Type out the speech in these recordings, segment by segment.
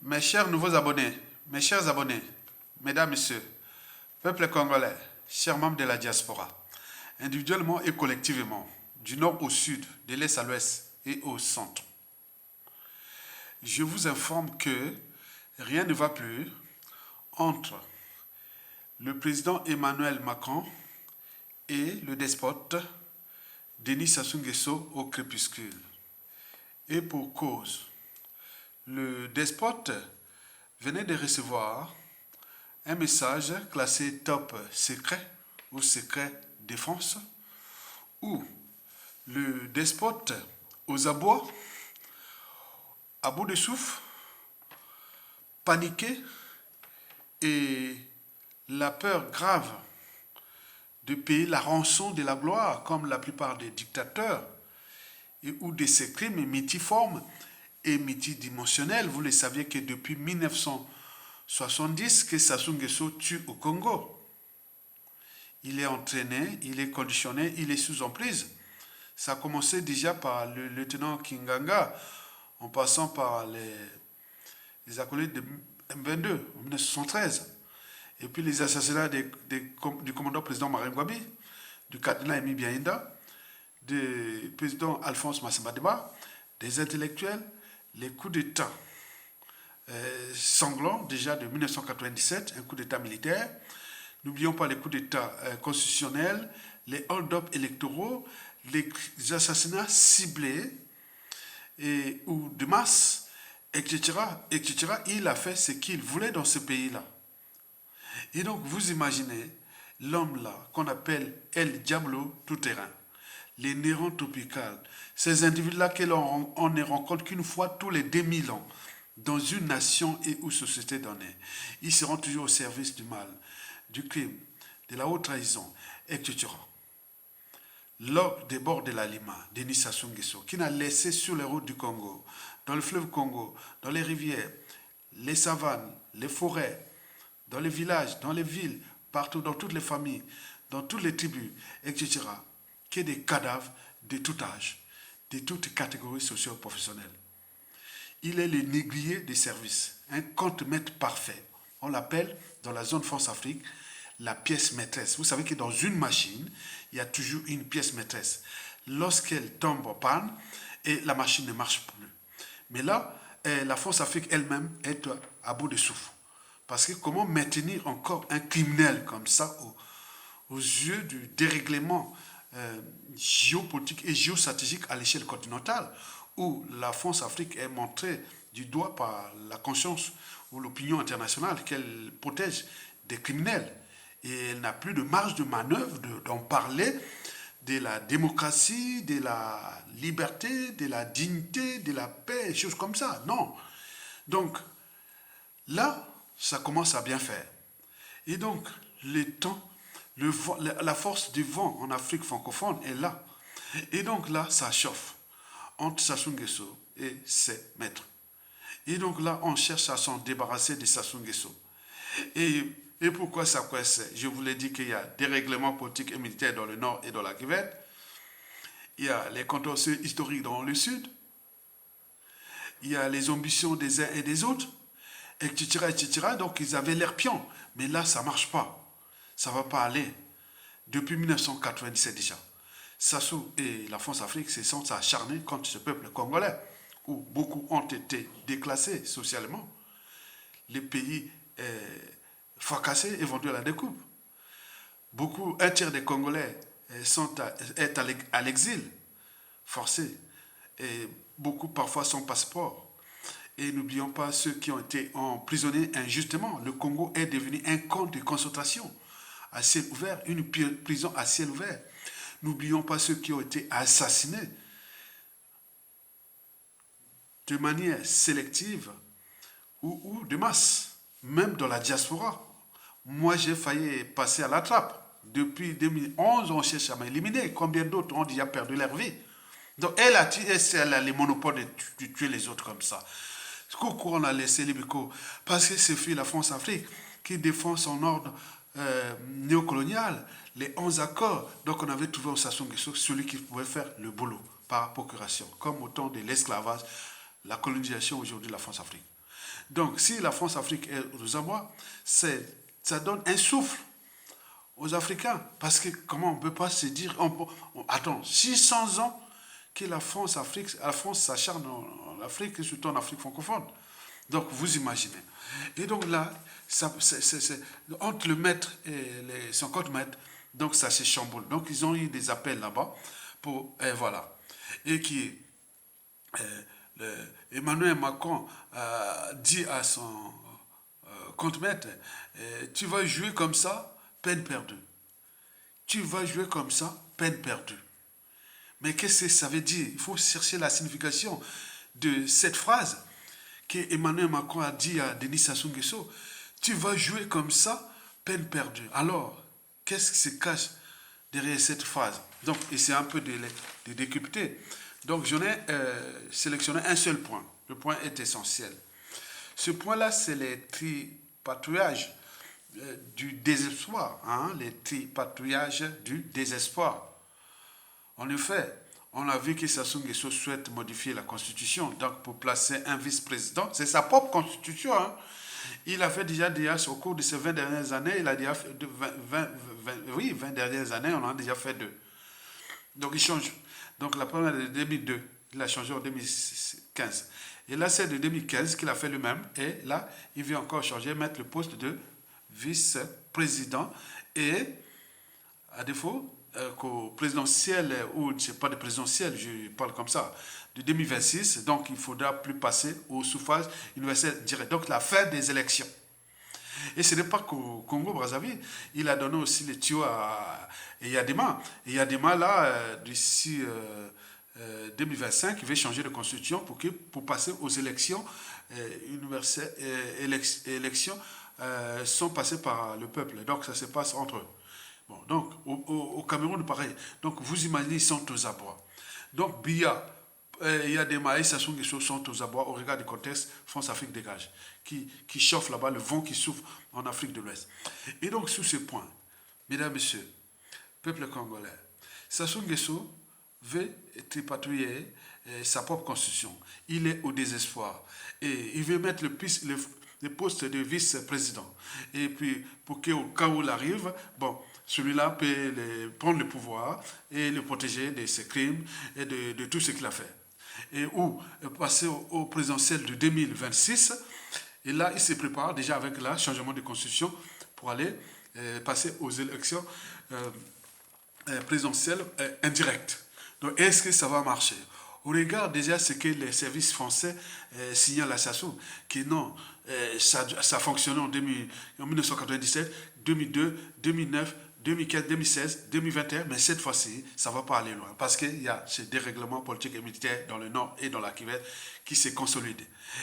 Mes chers nouveaux abonnés, mes chers abonnés, mesdames, messieurs, peuple congolais, chers membres de la diaspora, individuellement et collectivement, du nord au sud, de l'est à l'ouest et au centre, je vous informe que rien ne va plus entre le président Emmanuel Macron et le despote Denis Sassou Nguesso au crépuscule. Et pour cause, le despote venait de recevoir un message classé top secret ou secret défense où le despote aux abois, à bout de souffle, paniqué et la peur grave de payer la rançon de la gloire comme la plupart des dictateurs et où de ces crimes multiformes et multidimensionnels. Vous le saviez que depuis 1970 que Sassou Nguesso tue au Congo. Il est entraîné, il est conditionné, il est sous emprise. Ça a commencé déjà par le lieutenant Kinganga, en passant par les acolytes de M22 en 1973. Et puis les assassinats du commandant président Marine Gwabi, du cardinal Emi Biaïnda, du président Alphonse Massemadeba, des intellectuels, les coups d'État sanglants déjà de 1997, un coup d'État militaire. N'oublions pas les coups d'État constitutionnels, les hold-up électoraux, les assassinats ciblés ou de masse, etc., etc. Il a fait ce qu'il voulait dans ce pays-là. Et donc, vous imaginez l'homme-là qu'on appelle El Diablo tout-terrain, les nérons tropicales, ces individus-là qu'on ne rencontre qu'une fois tous les 2000 ans dans une nation et ou société donnée. Ils seront toujours au service du mal, du crime, de la haute trahison, etc. L'homme des bords de la Lima, Denis Sassou Nguesso, qui n'a laissé sur les routes du Congo, dans le fleuve Congo, dans les rivières, les savanes, les forêts, dans les villages, dans les villes, partout, dans toutes les familles, dans toutes les tribus, etc., que des cadavres de tout âge, de toutes catégories socio-professionnelles. Il est le négrier des services, un contre-maître parfait. On l'appelle, dans la zone France-Afrique, la pièce maîtresse. Vous savez que dans une machine, il y a toujours une pièce maîtresse. Lorsqu'elle tombe en panne, et la machine ne marche plus. Mais là, la France-Afrique elle-même est à bout de souffle. Parce que comment maintenir encore un criminel comme ça aux yeux du dérèglement géopolitique et géostratégique à l'échelle continentale, où la France-Afrique est montrée du doigt par la conscience ou l'opinion internationale qu'elle protège des criminels. Et elle n'a plus de marge de manœuvre d'en parler de la démocratie, de la liberté, de la dignité, de la paix, choses comme ça. Non. Donc, là, ça commence à bien faire. Et donc, le temps, la force du vent en Afrique francophone est là. Et donc là, ça chauffe entre Sassou Nguesso et ses maîtres. Et donc là, on cherche à s'en débarrasser de Sassou Nguesso. Et pourquoi ça coince? Je vous l'ai dit qu'il y a des règlements politiques et militaires dans le nord et dans la Québec. Il y a les contentieux historiques dans le sud. Il y a les ambitions des uns et des autres, etc., etc. Donc ils avaient l'air pions. Mais là, ça ne marche pas. Ça ne va pas aller. Depuis 1997 déjà. Sassou et la France-Afrique se sont acharnés contre ce peuple congolais, où beaucoup ont été déclassés socialement. Les pays fracassés et vendus à la découpe. Un tiers des Congolais est à l'exil, forcé. Et beaucoup parfois sans passeport. Et n'oublions pas ceux qui ont été emprisonnés injustement. Le Congo est devenu un camp de concentration à ciel ouvert, une prison à ciel ouvert. N'oublions pas ceux qui ont été assassinés de manière sélective ou de masse, même dans la diaspora. Moi, j'ai failli passer à la trappe. Depuis 2011, on cherche à m'éliminer. Combien d'autres ont déjà perdu leur vie? Donc, elle a les monopoles de tuer les autres comme ça. Pourquoi on a laissé les Biko? Parce que c'est la France-Afrique qui défend son ordre néocolonial, les 11 accords. Donc, on avait trouvé au Sassou Nguesso celui qui pouvait faire le boulot par procuration, comme au temps de l'esclavage, la colonisation aujourd'hui de la France-Afrique. Donc, si la France-Afrique est aux abois, ça donne un souffle aux Africains. Parce que comment on ne peut pas se dire... attends, 600 ans que la France s'acharne en Afrique et surtout en Afrique francophone. Donc, vous imaginez. Et donc là, entre le maître et les 50 mètres, donc ça se chamboule. Donc, ils ont eu des appels là-bas et voilà. Et qui, Emmanuel Macron dit à son contre-maître, tu vas jouer comme ça, peine perdue. Tu vas jouer comme ça, peine perdue. Mais qu'est-ce que ça veut dire? Il faut chercher la signification de cette phrase que Emmanuel Macron a dit à Denis Sassou Nguesso. Tu vas jouer comme ça, peine perdue. Alors, qu'est-ce qui se cache derrière cette phrase? Donc, essayez un peu de décrypter. Donc, j'en ai sélectionné un seul point. Le point est essentiel. Ce point-là, c'est les tripatouillages du désespoir. Hein, les tripatouillages du désespoir. En effet, on a vu que Sassou Nguesso souhaite modifier la Constitution, donc pour placer un vice-président. C'est sa propre Constitution. Hein. Il a fait déjà au cours de ces 20 dernières années, il a déjà fait 20 dernières années, on en a déjà fait 2. Donc il change. Donc la première de 2002, il a changé en 2015. Et là, c'est de 2015 qu'il a fait le même. Et là, il vient encore changer, mettre le poste de vice-président. Et, à défaut, qu'au présidentiel, ou je sais pas de présidentiel, je parle comme ça, de 2026, donc il faudra plus passer au suffrage universel direct. Donc la fin des élections. Et ce n'est pas qu'au Congo-Brazzaville, il a donné aussi les tuyaux à Yadema. Et Yadema, là, d'ici 2025, il veut changer de constitution pour passer aux élections universelles, élections sont passées par le peuple. Donc ça se passe entre eux. Bon, donc, au Cameroun, pareil. Donc, vous imaginez, ils sont aux abois. Donc, Biya, Yadema et Sassou Nguesso sont aux abois au regard du contexte France-Afrique dégage, qui chauffe là-bas, le vent qui souffle en Afrique de l'Ouest. Et donc, sur ce point, mesdames, messieurs, peuple congolais, Sassou Nguesso veut tripatouiller sa propre constitution. Il est au désespoir. Et il veut mettre le poste de vice-président. Et puis, pour qu'au cas où il arrive, bon, celui-là peut prendre le pouvoir et le protéger de ses crimes et de tout ce qu'il a fait. Et ou passer au présidentiel de 2026. Et là, il se prépare déjà avec le changement de constitution pour aller passer aux élections présidentielles indirectes. Donc, est-ce que ça va marcher? On regarde déjà ce que les services français signalent à Sassou, que non, ça a fonctionné en 1997, 2002, 2009, 2015, 2016, 2021, mais cette fois-ci, ça ne va pas aller loin, parce qu'il y a ces dérèglements politiques et militaires dans le Nord et dans la Kivu qui se consolident.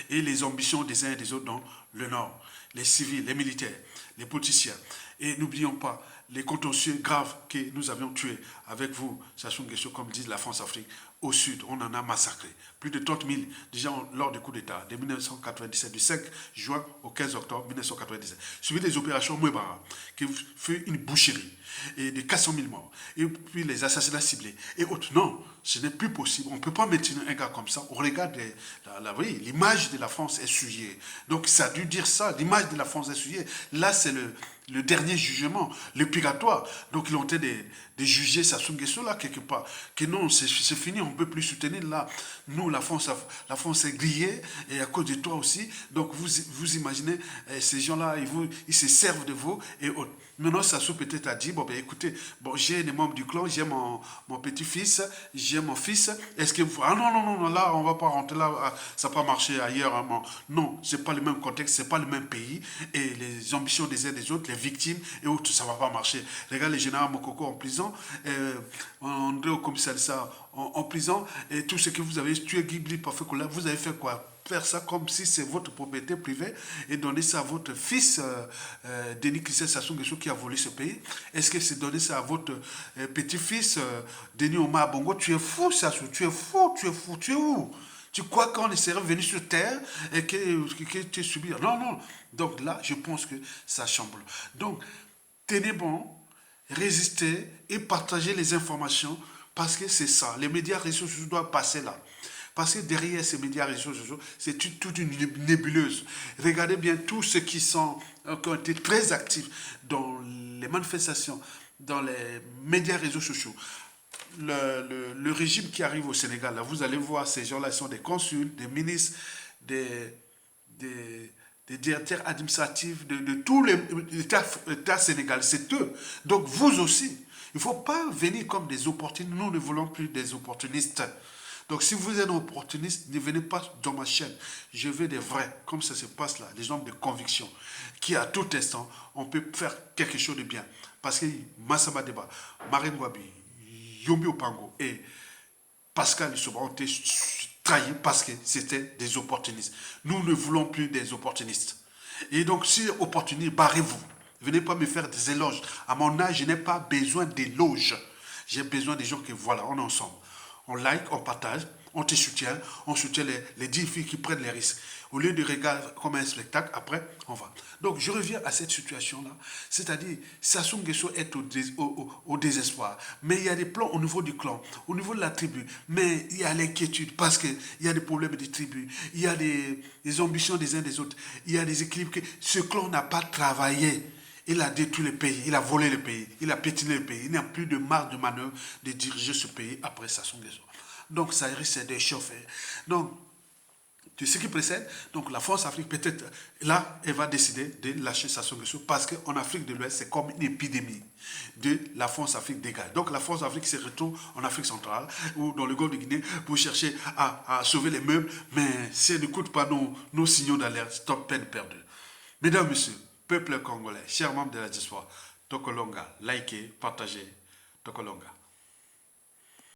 Et les ambitions des uns et des autres dans le Nord, les civils, les militaires, les politiciens. Et n'oublions pas les contentieux graves que nous avions tués avec vous, Sassou Nguesso, comme dit la France-Afrique, au sud, on en a massacré. Plus de 30 000, déjà lors du coup d'État de 1997, du 5 juin au 15 octobre 1997. Suivi des opérations Mouébara, qui fut une boucherie, et de 400 000 morts, et puis les assassinats ciblés, et autres. Non, ce n'est plus possible. On ne peut pas maintenir un gars comme ça. On regarde l'image de la France est souillée. Donc ça a dû dire ça, l'image de la France est souillée. Là, c'est le dernier jugement, le purgatoire. Donc ils ont été de juger Sassou Nguesso là quelque part. Que non, c'est fini, on ne peut plus soutenir là. Nous, la France est grillée, et à cause de toi aussi. Donc vous imaginez, ces gens-là, ils se servent de vous et autres. Maintenant, Sassou peut-être a dit, bon, ben, écoutez, bon, j'ai des membres du clan, j'ai mon petit-fils, j'ai mon fils. Est-ce que vous... Ah non, non, non, là, on ne va pas rentrer là, ça n'a pas marché ailleurs. Hein, non, ce n'est pas le même contexte, ce n'est pas le même pays. Et les ambitions des uns des autres, les victimes et autres, ça ne va pas marcher. Regarde les généraux Mokoko en prison, André au commissariat en prison, et tout ce que vous avez tué, Ghibli, parfait, vous avez fait quoi? Faire ça comme si c'est votre propriété privée et donner ça à votre fils Denis Christian Sassou Nguesso qui a volé ce pays? Est-ce que c'est donner ça à votre petit-fils Denis Omar Bongo? Tu es fou, Sassou, tu es fou, tu es fou, tu es où? Tu crois qu'on serait venu sur terre et que tu es subi? Non, non. Donc là, je pense que ça chamboule. Donc, tenez bon, résistez et partagez les informations parce que c'est ça. Les médias réseaux sociaux doivent passer là. Parce que derrière ces médias réseaux sociaux, c'est toute une nébuleuse. Regardez bien tous ceux qui ont été très actifs dans les manifestations, dans les médias réseaux sociaux. Le régime qui arrive au Sénégal, là, vous allez voir, ces gens-là sont des consuls, des ministres, des, des, des directeurs administratifs de tous les États sénégalais. C'est eux. Donc vous aussi, il ne faut pas venir comme des opportunistes. Nous ne voulons plus des opportunistes. Donc si vous êtes un opportuniste, ne venez pas dans ma chaîne. Je veux des vrais, comme ça se passe là, des hommes de conviction, qui à tout instant, on peut faire quelque chose de bien. Parce que Massamba Deba, Marine Wabi, Yombi Opango et Pascal Lissoba ont été trahis parce que c'était des opportunistes. Nous ne voulons plus des opportunistes. Et donc, si opportuniste, barrez-vous. Venez pas me faire des éloges. À mon âge, je n'ai pas besoin d'éloges. J'ai besoin des gens qui, voilà, on est ensemble. On like, on partage, on soutient les 10 filles qui prennent les risques. Au lieu de regarder comme un spectacle, après, on va. Donc, je reviens à cette situation-là. C'est-à-dire, Sassou Nguesso est au désespoir. Mais il y a des plans au niveau du clan, au niveau de la tribu. Mais il y a l'inquiétude parce qu'il y a des problèmes des tribus. Il y a des ambitions des uns des autres. Il y a des équilibres que ce clan n'a pas travaillé. Il a détruit le pays, il a volé le pays, il a piétiné le pays. Il n'y a plus de marge de manœuvre de diriger ce pays après Sassou Nguesso. Donc ça risque d'échauffer. Donc, de ce qui précède, donc la France Afrique, peut-être, là, elle va décider de lâcher Sassou Nguesso parce qu'en Afrique de l'Ouest, c'est comme une épidémie de la France Afrique dégage. Donc la France Afrique se retrouve en Afrique centrale ou dans le golfe de Guinée pour chercher à sauver les meubles, mais si elle n'écoute pas nos signaux d'alerte, stop, peine perdue. Mesdames, Messieurs, peuple congolais, chers membres de la diaspora, Tokolonga, likez, partagez, Tokolonga.